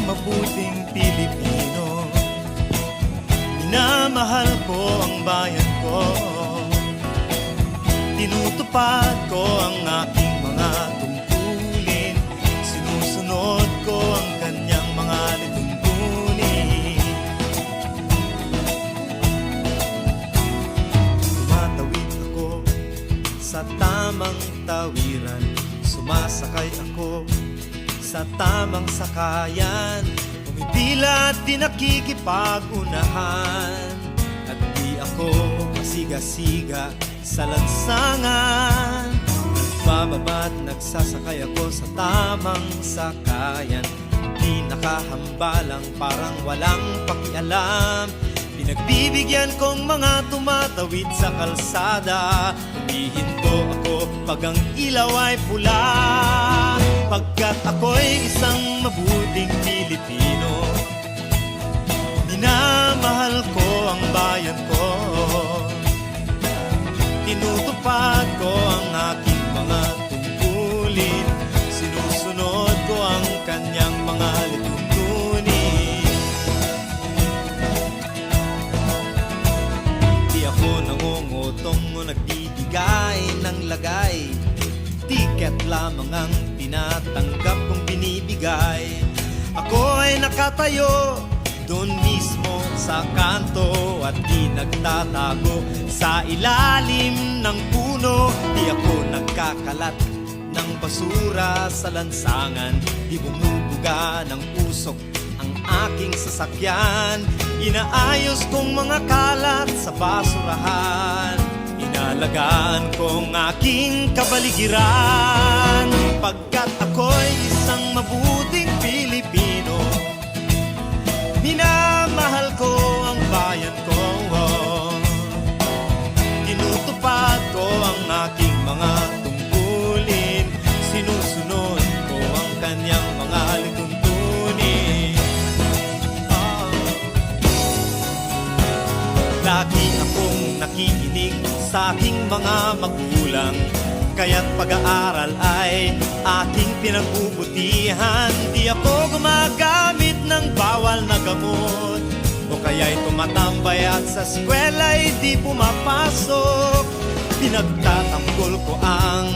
mabuting Pilipino. Minamahal ko ang bayan ko, tinutupad ko ang aking mga tungkulin, sinusunod ko ang kanyang mga lituntunin. Tumatawid ako sa tamang tawiran, sumasakay ako sa tamang sakayan, pumipila at di nakikipag-unahan, at di ako masiga-siga sa lansangan. Nagbababa at nagsasakay ako sa tamang sakayan, di nakahambalang parang walang pakialam. Pinagbibigyan kong mga tumatawid sa kalsada, humihinto ako pag ang ilaw ay pula, pagkat ako'y isang mabuting Pilipino. Minamahal ko ang bayan ko, tinutupad ko ang aking mga tungkulin, sinusunod ko ang kanyang mga lituntunin. Di ako nangungutong o nagbibigay ng lagay, tiket lamang ang tinatanggap kong binibigay. Ako ay nakatayo doon mismo sa kanto at di nagtatago sa ilalim ng puno. Di ako nagkakalat ng basura sa lansangan, di bumubuga ng usok ang aking sasakyan. Inaayos kong mga kalat sa basurahan, inalagaan kong aking kabaligiran, pagkat ako'y isang mabuting Pilipino. Minamahal ko ang bayan ko, tinutupad ko ang aking mga tungkulin, sinusunod ko ang kanyang mga lituntunin. Lagi akong nakikinig sa aking mga magulang, kaya't pag-aaral ay aking pinagbubutihan. Di ako gumagamit ng bawal na gamot, o kaya'y tumatambay at sa eskwela'y di pumapasok. Pinagtatanggol ko ang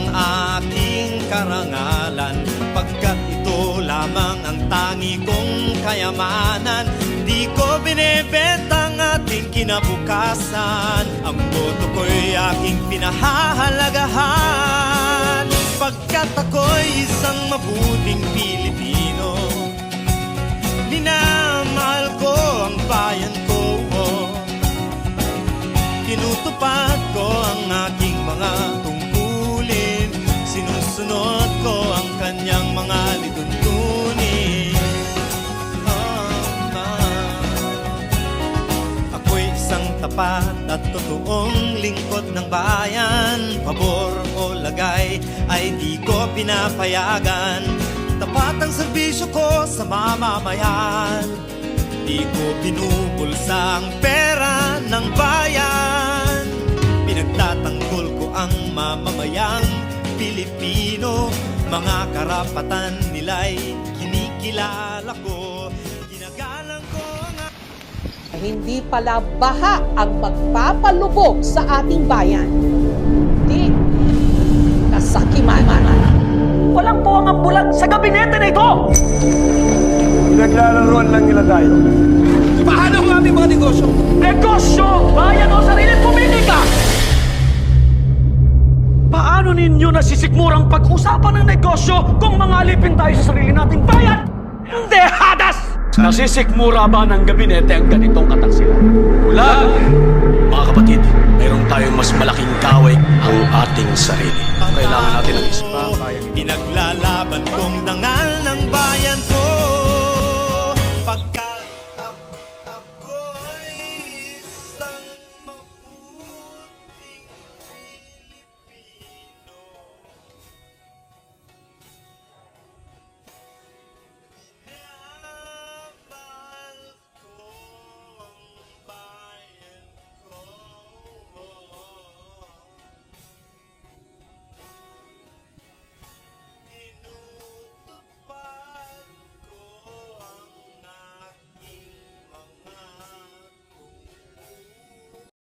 aking karangalan, pagkat ito lamang ang tangi kong kayamanan. Di ko binebenta ang ating kinabukasan, ang boto ko'y aking pinahahalagahan, pagkat ako'y isang mabuting Pilipino. Minamahal ko ang bayan ko, tinutupad ko ang aking mga tungkulin, sinusunod ko ang kanyang mga lituntunin. Ako'y isang tapat at totoong lingkod ng bayan, pabor o lagay ay di ko pinapayagan. Tapat ang serbisyo ko sa mamamayan, di ko binubulsa ang pera ng bayan. Pinagtatanggol ko ang mamamayang Pilipino, mga karapatan nila'y kinikilala ko, ginagalang ko ang... Hindi pala baha ang magpapalubog sa ating bayan. Di kasakiman. Walang po ang ambulan sa gabinete na ito! Pinaglalaroan lang nila tayo. Paano ang aming mga negosyo? Negosyo! Bayan o sarili pumili ka! Paano ninyo nasisikmurang pag-usapan ng negosyo kung mga alipin tayo sa sarili nating bayan? Hindi, hadas! Nasisikmura ba ng gabinete ang ganitong kataksilan? Wala! Mga kapatid, mayroon tayong mas malaking kaway ang ating sarili. Kailangan natin ng isa. Pinaglalaban kong